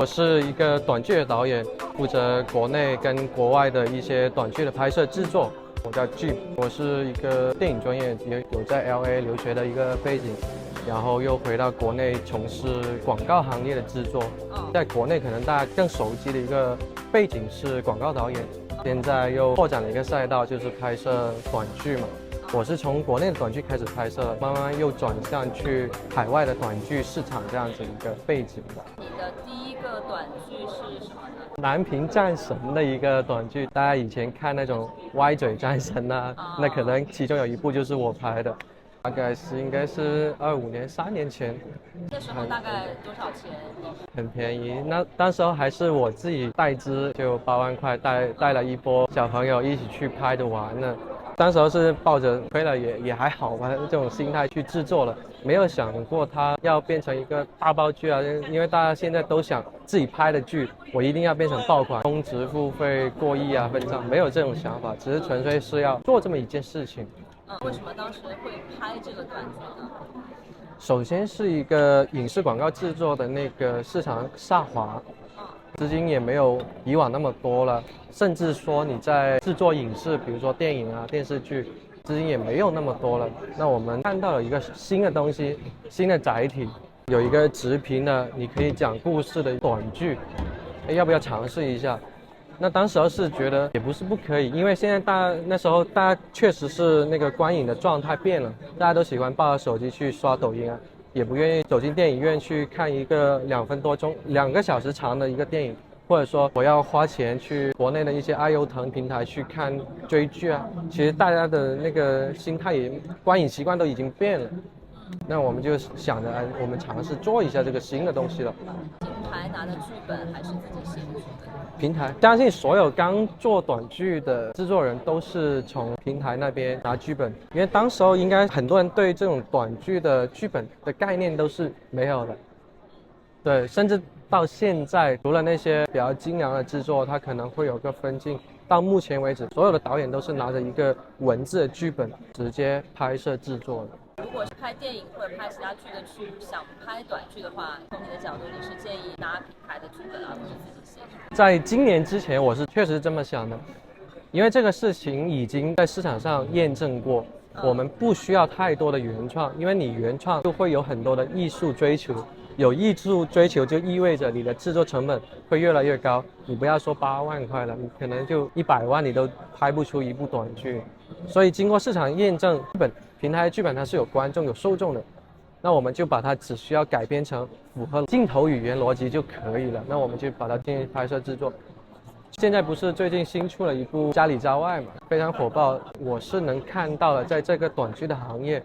我是一个短剧的导演，负责国内跟国外的一些短剧的拍摄制作。我叫 Jim， 我是一个电影专业，也有在 LA 留学的一个背景，然后又回到国内从事广告行业的制作。在国内可能大家更熟悉的一个背景是广告导演，现在又拓展了一个赛道，就是拍摄短剧嘛。我是从国内的短剧开始拍摄，慢慢又转向去海外的短剧市场这样子一个背景的。你的第一个短剧是什么呢？南屏战神的一个短剧，大家以前看那种歪嘴战神啊，那可能其中有一部就是我拍的，应该是25年3年前。那时候大概多少钱？很便宜，那当时候还是我自己带资，就8万块带了一波小朋友一起去拍的玩呢。当时候是抱着亏了也还好吧这种心态去制作了，没有想过它要变成一个大爆剧啊，因为大家现在都想自己拍的剧，我一定要变成爆款，充值付费过亿啊分账，没有这种想法，只是纯粹是要做这么一件事情。为什么当时会拍这个短剧呢？首先是一个影视广告制作的那个市场下滑，资金也没有以往那么多了，甚至说你在制作影视，比如说电影啊、电视剧，资金也没有那么多了。那我们看到了一个新的东西，新的载体，有一个直屏的，你可以讲故事的短剧，要不要尝试一下？那当时是觉得也不是不可以，因为现在那时候大家确实是那个观影的状态变了，大家都喜欢抱着手机去刷抖音啊，也不愿意走进电影院去看一个2分多钟、2个小时长的一个电影，或者说我要花钱去国内的一些爱优腾平台去看追剧啊。其实大家的那个心态观影习惯都已经变了，那我们就想着，我们尝试做一下这个新的东西了。平台拿的剧本还是自己写的剧本？平台，相信所有刚做短剧的制作人都是从平台那边拿剧本，因为当时候应该很多人对这种短剧的剧本的概念都是没有的，对，甚至到现在，除了那些比较精良的制作，它可能会有个分镜。到目前为止，所有的导演都是拿着一个文字的剧本直接拍摄制作的。如果是拍电影或者拍其他剧的剧，想拍短剧的话，从你的角度，你是建议拿平台的剧本而不是自己写？在今年之前，我是确实这么想的，因为这个事情已经在市场上验证过，我们不需要太多的原创，因为你原创就会有很多的艺术追求，有艺术追求就意味着你的制作成本会越来越高，你不要说8万块了，你可能就100万你都拍不出一部短剧。所以经过市场验证，平台剧本它是有观众有受众的，那我们就把它只需要改编成符合镜头语言逻辑就可以了，那我们就把它进行拍摄制作。现在不是最近新出了一部《家里家外》嘛，非常火爆。我是能看到了，在这个短剧的行业，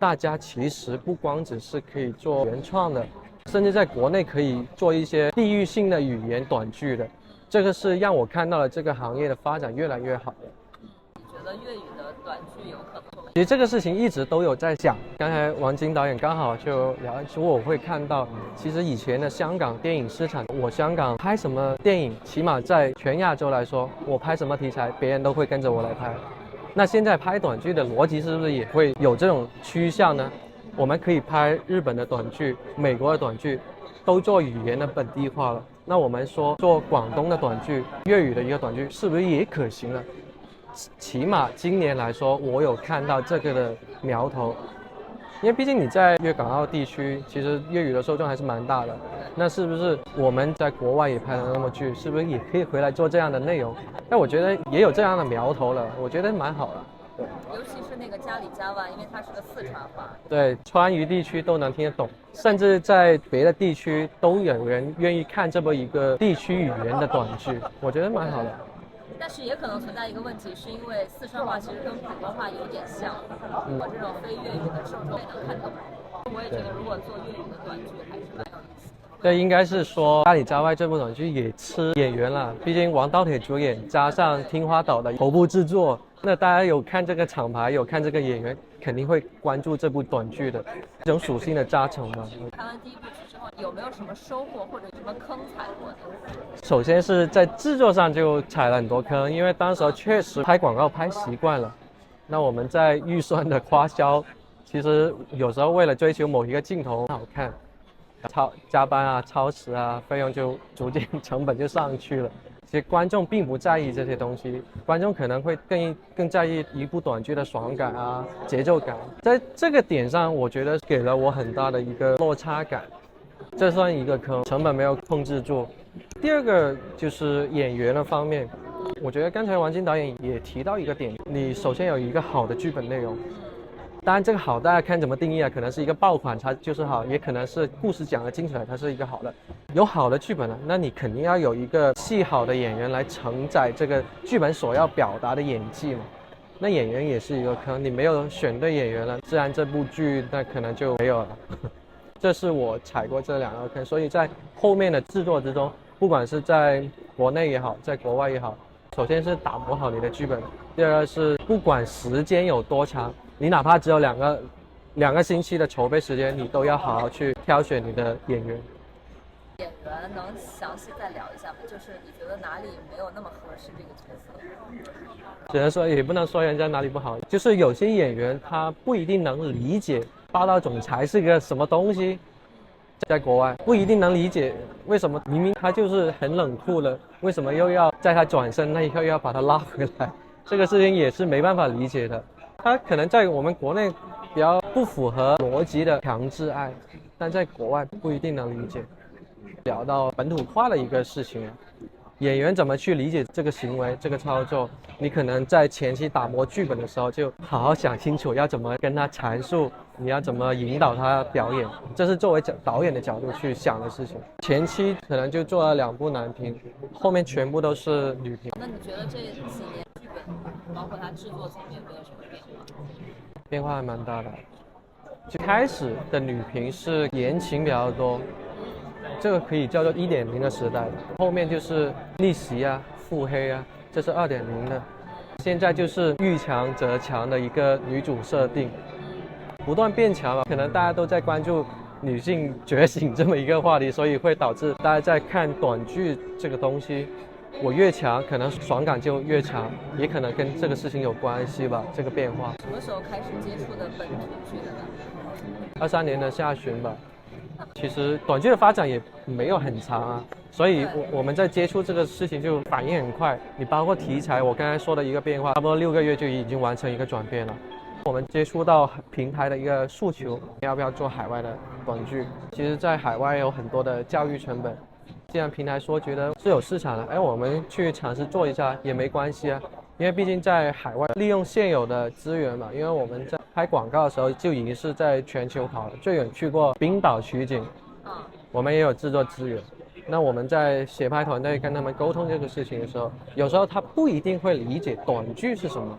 大家其实不光只是可以做原创的，甚至在国内可以做一些地域性的语言短剧的，这个是让我看到了这个行业的发展越来越好。你觉得粤语的短剧有可能？其实这个事情一直都有在讲，刚才王晶导演刚好就聊，说我会看到，其实以前的香港电影市场，我香港拍什么电影，起码在全亚洲来说，我拍什么题材，别人都会跟着我来拍。那现在拍短剧的逻辑是不是也会有这种趋向呢？我们可以拍日本的短剧、美国的短剧，都做语言的本地化了。那我们说做广东的短剧、粤语的一个短剧，是不是也可行了？起码今年来说，我有看到这个的苗头，因为毕竟你在粤港澳地区，其实粤语的受众还是蛮大的。那是不是我们在国外也拍了那么剧，是不是也可以回来做这样的内容？那我觉得也有这样的苗头了，我觉得蛮好的。尤其是那个家里家外，因为它是个四川话，对，川渝地区都能听得懂，甚至在别的地区都有人愿意看这么一个地区语言的短剧，我觉得蛮好的。但是也可能存在一个问题，是因为四川话其实跟普通话有点像，我这种非粤语的受众也能看懂。我也觉得如果做粤语的短剧还是蛮有意思的。对，应该是说《家里家外》这部短剧也吃演员了，毕竟王刀铁主演，加上听花岛的头部制作，那大家有看这个厂牌，有看这个演员，肯定会关注这部短剧的这种属性的加成嘛。拍完第一部剧之后，有没有什么收获或者什么坑踩过呢？首先是在制作上就踩了很多坑，因为当时确实拍广告拍习惯了，那我们在预算的花销，其实有时候为了追求某一个镜头好看，加班啊、超时啊，费用就逐渐成本就上去了。其实观众并不在意这些东西，观众可能会更在意一部短剧的爽感啊、节奏感。在这个点上，我觉得给了我很大的一个落差感，这算一个坑，成本没有控制住。第二个就是演员的方面，我觉得刚才王晶导演也提到一个点，你首先有一个好的剧本内容。当然，这个好大家看怎么定义啊，可能是一个爆款它就是好，也可能是故事讲得精彩，它是一个好的。有好的剧本了，那你肯定要有一个戏好的演员来承载这个剧本所要表达的演技嘛。那演员也是一个坑，你没有选对演员了，自然这部剧那可能就没有了。这是我踩过这两个坑，所以在后面的制作之中，不管是在国内也好，在国外也好，首先是打磨好你的剧本，第二个是不管时间有多长。你哪怕只有两个星期的筹备时间，你都要好好去挑选你的演员。演员能详细再聊一下吗？就是你觉得哪里没有那么合适这个角色？只能说也不能说人家哪里不好，就是有些演员他不一定能理解霸道总裁是个什么东西，在国外不一定能理解为什么明明他就是很冷酷的，为什么又要在他转身那一刻又要把他拉回来，这个事情也是没办法理解的。他可能在我们国内比较不符合逻辑的强制爱，但在国外不一定能理解。聊到本土化的一个事情，演员怎么去理解这个行为、这个操作，你可能在前期打磨剧本的时候就好好想清楚要怎么跟他阐述，你要怎么引导他表演，这是作为导演的角度去想的事情。前期可能就做了2部男频，后面全部都是女频。那你觉得这几年剧本包括它制作层面没有什么变化？变化还蛮大的。最开始的女频是言情比较多，这个可以叫做1.0的时代，后面就是逆袭啊、腹黑啊，这是2.0的。现在就是遇强则强的一个女主设定，不断变强了。可能大家都在关注女性觉醒这么一个话题，所以会导致大家在看短剧这个东西，我越强，可能爽感就越强，也可能跟这个事情有关系吧。这个变化。什么时候开始接触的本土剧的呢？23年的下旬吧。其实短剧的发展也没有很长啊，所以我们在接触这个事情就反应很快。你包括题材，我刚才说的一个变化，差不多6个月就已经完成一个转变了。我们接触到平台的一个诉求，要不要做海外的短剧？其实，在海外有很多的教育成本。既然平台说觉得是有市场的，我们去尝试做一下也没关系啊。因为毕竟在海外利用现有的资源嘛，因为我们在拍广告的时候就已经是在全球跑了，最远去过冰岛取景，我们也有制作资源。那我们在协拍团队跟他们沟通这个事情的时候，有时候他不一定会理解短剧是什么。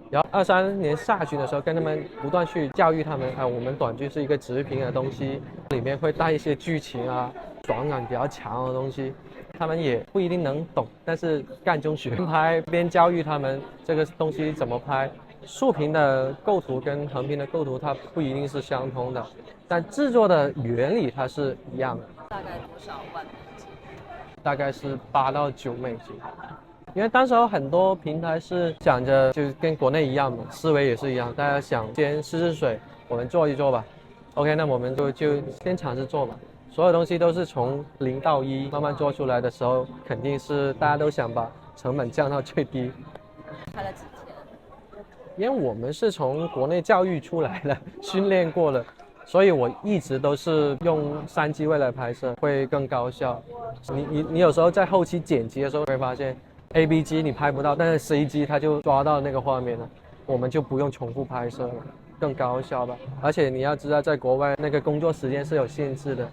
然后23年下旬的时候，跟他们不断去教育他们，我们短剧是一个直屏的东西，里面会带一些剧情啊，爽感比较强的东西。他们也不一定能懂，但是干中学拍，边教育他们这个东西怎么拍。竖屏的构图跟横屏的构图它不一定是相通的，但制作的原理它是一样的。大概多少万美金？大概是8到9美金。因为当时候很多平台是想着就跟国内一样嘛，思维也是一样，大家想先试水，我们做一做吧。OK， 那我们就先尝试做吧。所有东西都是从0到1慢慢做出来的时候，肯定是大家都想把成本降到最低。拍了几天？因为我们是从国内教育出来的，训练过的，所以我一直都是用3G 位来拍摄，会更高效。你有时候在后期剪辑的时候会发现 ，AB 机你拍不到，但是 C 机它就抓到那个画面了，我们就不用重复拍摄了。更高效吧，而且你要知道，在国外那个工作时间是有限制的，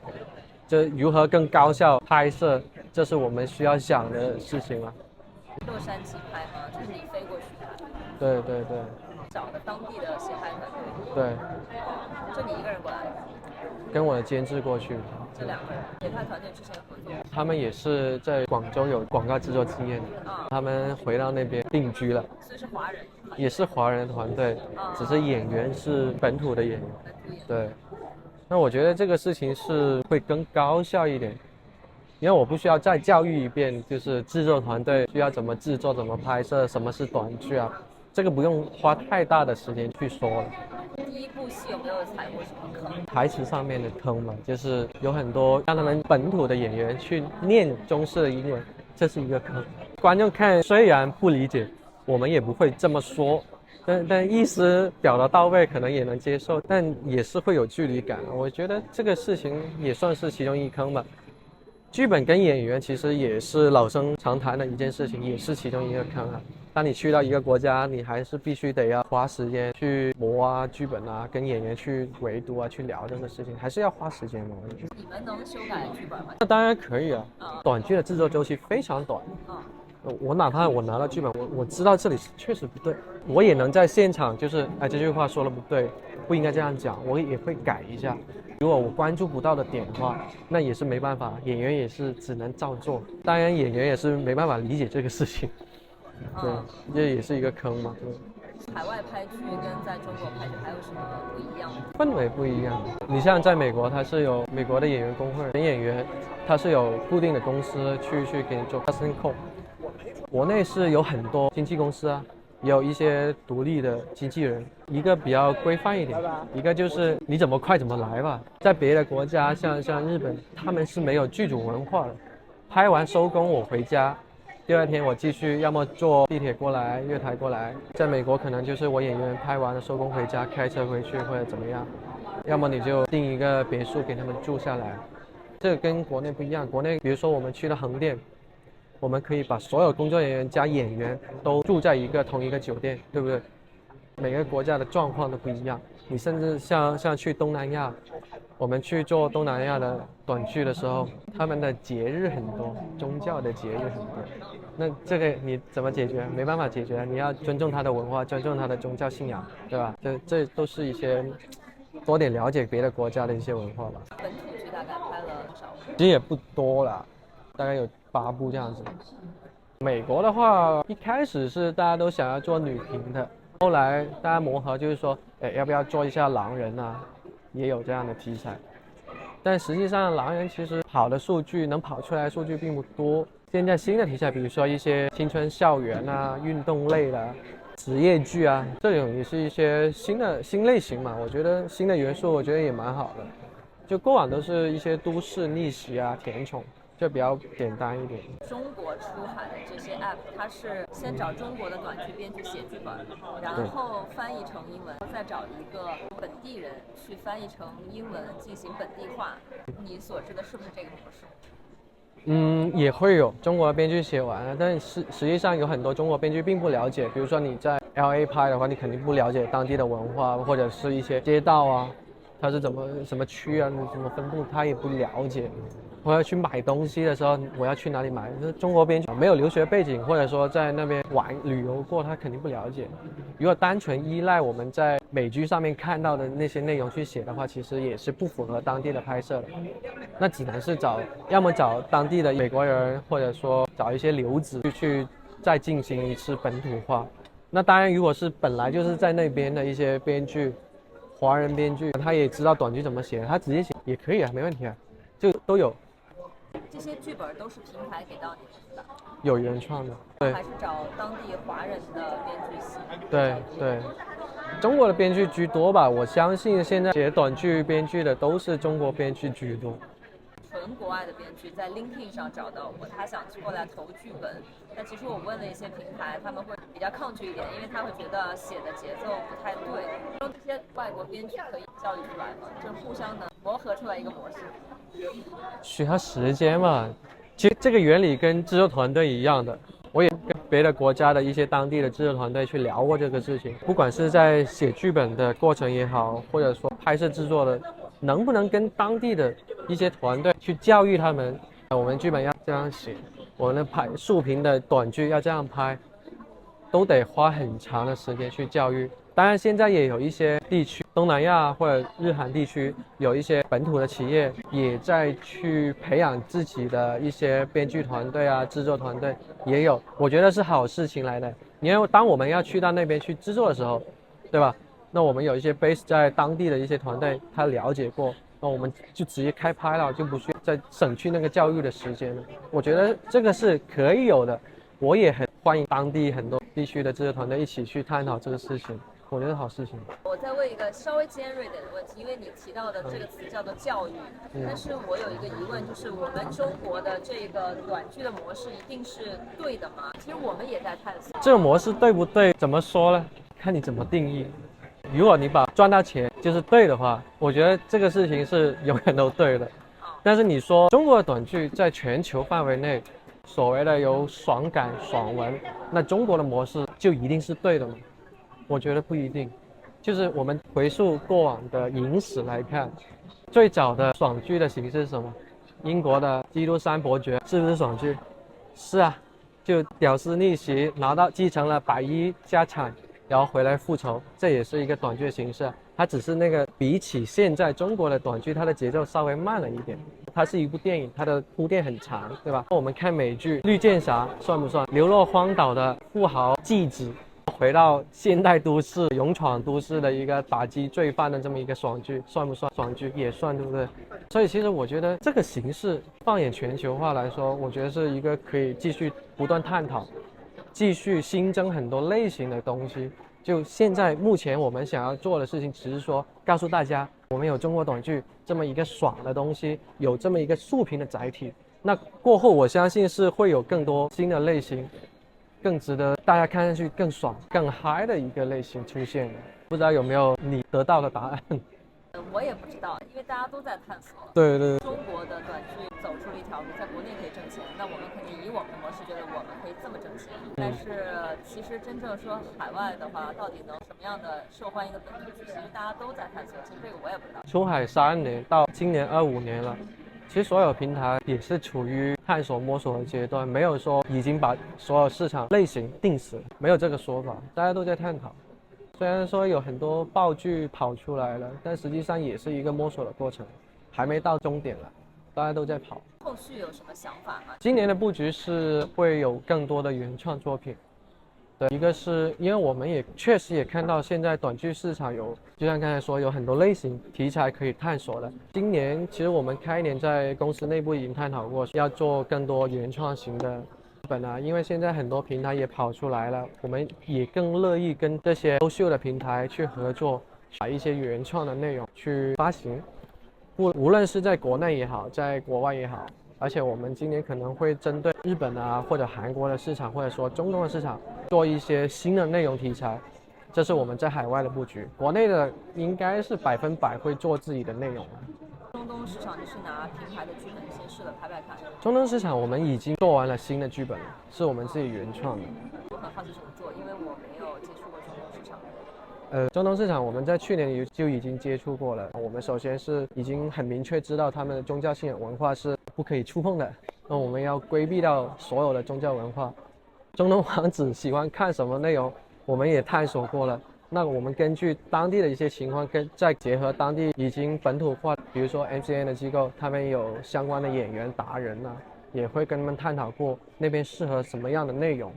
就如何更高效拍摄，这是我们需要想的事情了。洛杉矶拍吗？就是你飞过去拍？对对对。找的当地的协拍团队？对。就你一个人过来？跟我的监制过去。这2个人，协拍团队之前合作？他们也是在广州有广告制作经验的，他们回到那边定居了。所以是华人？也是华人的团队，只是演员是本土的演员。对，那我觉得这个事情是会更高效一点，因为我不需要再教育一遍，就是制作团队需要怎么制作、怎么拍摄、什么是短剧啊，这个不用花太大的时间去说了。第一部戏有没有有踩过什么坑？台词上面的坑嘛，就是有很多让他们本土的演员去念中式的英文，这是一个坑。观众看虽然不理解，我们也不会这么说，但意思表达到位，可能也能接受，但也是会有距离感。我觉得这个事情也算是其中一坑吧。剧本跟演员其实也是老生常谈的一件事情，也是其中一个坑啊。当你去到一个国家，你还是必须得要花时间去磨啊剧本啊，跟演员去围读啊，去聊这个事情，还是要花时间的。你们能修改剧本吗？那当然可以啊，短剧的制作周期非常短。我哪怕我拿到剧本，我知道这里确实不对，我也能在现场就是这句话说的不对，不应该这样讲，我也会改一下。如果我关注不到的点的话，那也是没办法，演员也是只能照做。当然演员也是没办法理解这个事情，对，这也是一个坑嘛。海外拍剧跟在中国拍剧还有什么不一样？氛围不一样。你像在美国，它是有美国的演员工会，演员他是有固定的公司去给你做 casting call。国内是有很多经纪公司啊，也有一些独立的经纪人，一个比较规范一点，一个就是你怎么快怎么来吧。在别的国家，像日本，他们是没有剧组文化的，拍完收工我回家，第二天我继续，要么坐地铁过来，月台过来。在美国可能就是我演员拍完了收工回家，开车回去或者怎么样，要么你就订一个别墅给他们住下来。这个跟国内不一样，国内比如说我们去了横店，我们可以把所有工作人员加演员都住在同一个酒店，对不对？每个国家的状况都不一样。你甚至像去东南亚，我们去做东南亚的短剧的时候，他们的节日很多，宗教的节日很多。那这个你怎么解决？没办法解决，你要尊重他的文化，尊重他的宗教信仰，对吧？这都是一些多点了解别的国家的一些文化吧。本土剧大概拍了多少部？其实也不多啦，大概有8部这样子。美国的话，一开始是大家都想要做女频的，后来大家磨合，就是说，要不要做一下狼人啊？也有这样的题材。但实际上，狼人其实好的数据能跑出来的数据并不多。现在新的题材，比如说一些青春校园啊、运动类的、职业剧啊，这种也是一些新类型嘛。我觉得新的元素，我觉得也蛮好的。就过往都是一些都市逆袭啊、甜宠，就比较简单一点。中国出海的这些 app， 它是先找中国的短剧编剧写剧本，然后翻译成英文，再找一个本地人去翻译成英文进行本地化。你所知的是不是这个模式？也会有中国的编剧写完了，但实际上有很多中国编剧并不了解。比如说你在 LA 拍的话，你肯定不了解当地的文化，或者是一些街道啊，它是什么区啊，什么分布，他也不了解。我要去买东西的时候，我要去哪里买？就是中国编剧没有留学背景，或者说在那边旅游过，他肯定不了解。如果单纯依赖我们在美剧上面看到的那些内容去写的话，其实也是不符合当地的拍摄的。那只能是要么找当地的美国人，或者说找一些留子去再进行一次本土化。那当然，如果是本来就是在那边的一些编剧，华人编剧，他也知道短剧怎么写，他直接写也可以啊，没问题啊，就都有。这些剧本都是平台给到你们是吧？有原创的，对，还是找当地华人的编剧写？对，中国的编剧居多吧。我相信现在写短剧编剧的都是中国编剧居多。纯国外的编剧在 LinkedIn 上找到我，他想过来投剧本，但其实我问了一些平台，他们会比较抗拒一点，因为他会觉得写的节奏不太对。说这些外国编剧可以教育出来吗？就互相能磨合出来一个模式？需要时间嘛。其实这个原理跟制作团队一样的，我也跟别的国家的一些当地的制作团队去聊过这个事情。不管是在写剧本的过程也好，或者说拍摄制作的，能不能跟当地的一些团队去教育他们，我们剧本要这样写，我们的拍竖屏的短剧要这样拍，都得花很长的时间去教育。当然现在也有一些地区，东南亚或者日韩地区有一些本土的企业也在去培养自己的一些编剧团队啊、制作团队也有，我觉得是好事情来的。因为当我们要去到那边去制作的时候，对吧？那我们有一些 base 在当地的一些团队，他了解过，那我们就直接开拍了，就不需要再省去那个教育的时间了。我觉得这个是可以有的，我也很欢迎当地很多地区的制作团队一起去探讨这个事情。我觉得好事情。我再问一个稍微尖锐点的问题，因为你提到的这个词叫做教育，但是我有一个疑问，就是我们中国的这个短剧的模式一定是对的吗？其实我们也在探索。这个模式对不对？怎么说呢？看你怎么定义。如果你把赚到钱就是对的话，我觉得这个事情是永远都对的。但是你说中国的短剧在全球范围内，所谓的有爽感、爽文，那中国的模式就一定是对的吗？我觉得不一定。就是我们回溯过往的影史来看，最早的爽剧的形式是什么？英国的《基督山伯爵》是不是爽剧？是啊，就屌丝逆袭，继承了百亿家产，然后回来复仇，这也是一个短剧的形式。它只是那个比起现在中国的短剧，它的节奏稍微慢了一点。它是一部电影，它的铺垫很长，对吧？我们看美剧《绿箭侠》算不算？流落荒岛的富豪继子，回到现代都市，勇闯都市的一个打击罪犯的这么一个爽剧，算不算爽剧？也算，对不对？所以其实我觉得这个形式放眼全球化来说，我觉得是一个可以继续不断探讨，继续新增很多类型的东西。就现在目前我们想要做的事情，只是说告诉大家，我们有中国短剧这么一个爽的东西，有这么一个竖屏的载体。那过后我相信是会有更多新的类型，更值得大家看上去更爽、更嗨的一个类型出现的。不知道有没有你得到的答案？我也不知道，因为大家都在探索。对对。中国的短剧走出了一条路，在国内可以挣钱，那我们肯定以我们的模式觉得我们可以这么挣钱。但是其实真正说海外的话，到底能什么样的受欢迎的本土剧，其实大家都在探索。其实这个我也不知道。出海3年到今年25年了，其实所有平台也是处于探索摸索的阶段，没有说已经把所有市场类型定死了，没有这个说法，大家都在探讨。虽然说有很多爆剧跑出来了，但实际上也是一个摸索的过程，还没到终点了，大家都在跑。后续有什么想法吗？今年的布局是会有更多的原创作品。对，一个是因为我们也确实也看到现在短剧市场有，就像刚才说有很多类型题材可以探索的。今年其实我们开年在公司内部已经探讨过，要做更多原创型的本啊，因为现在很多平台也跑出来了，我们也更乐意跟这些优秀的平台去合作，把一些原创的内容去发行，无论是在国内也好，在国外也好。而且我们今年可能会针对日本啊或者韩国的市场，或者说中东的市场，做一些新的内容题材，这是我们在海外的布局。国内的应该是100%会做自己的内容。中东市场就是拿平台的剧本先试了拍看。中东市场我们已经做完了新的剧本了，是我们自己原创的。我很好奇怎么做，因为我没有接触过中东市场。中东市场我们在去年就已经接触过了。我们首先是已经很明确知道他们的宗教信仰文化是不可以触碰的，那我们要规避掉所有的宗教文化。中东王子喜欢看什么内容，我们也探索过了。那我们根据当地的一些情况，再结合当地已经本土化，比如说 MCN 的机构，他们有相关的演员达人啊，也会跟他们探讨过那边适合什么样的内容。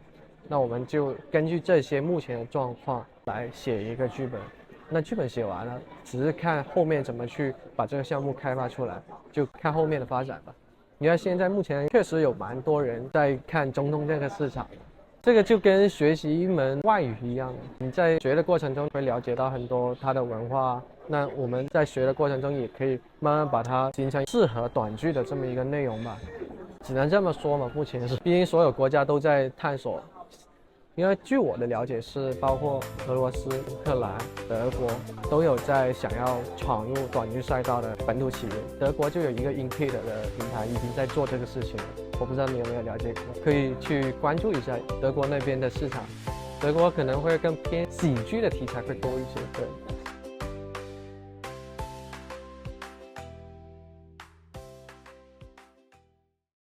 那我们就根据这些目前的状况来写一个剧本。那剧本写完了，只是看后面怎么去把这个项目开发出来，就看后面的发展吧。你看现在目前确实有蛮多人在看中东这个市场，这个就跟学习一门外语一样，你在学的过程中会了解到很多它的文化，那我们在学的过程中也可以慢慢把它形成适合短剧的这么一个内容吧，只能这么说嘛。目前是，毕竟所有国家都在探索。因为据我的了解是，包括俄罗斯、乌克兰、德国都有在想要闯入短剧赛道的本土企业。德国就有一个 Inkit 的平台已经在做这个事情了，我不知道你有没有了解过，可以去关注一下德国那边的市场。德国可能会更偏喜剧的题材会多一些，对。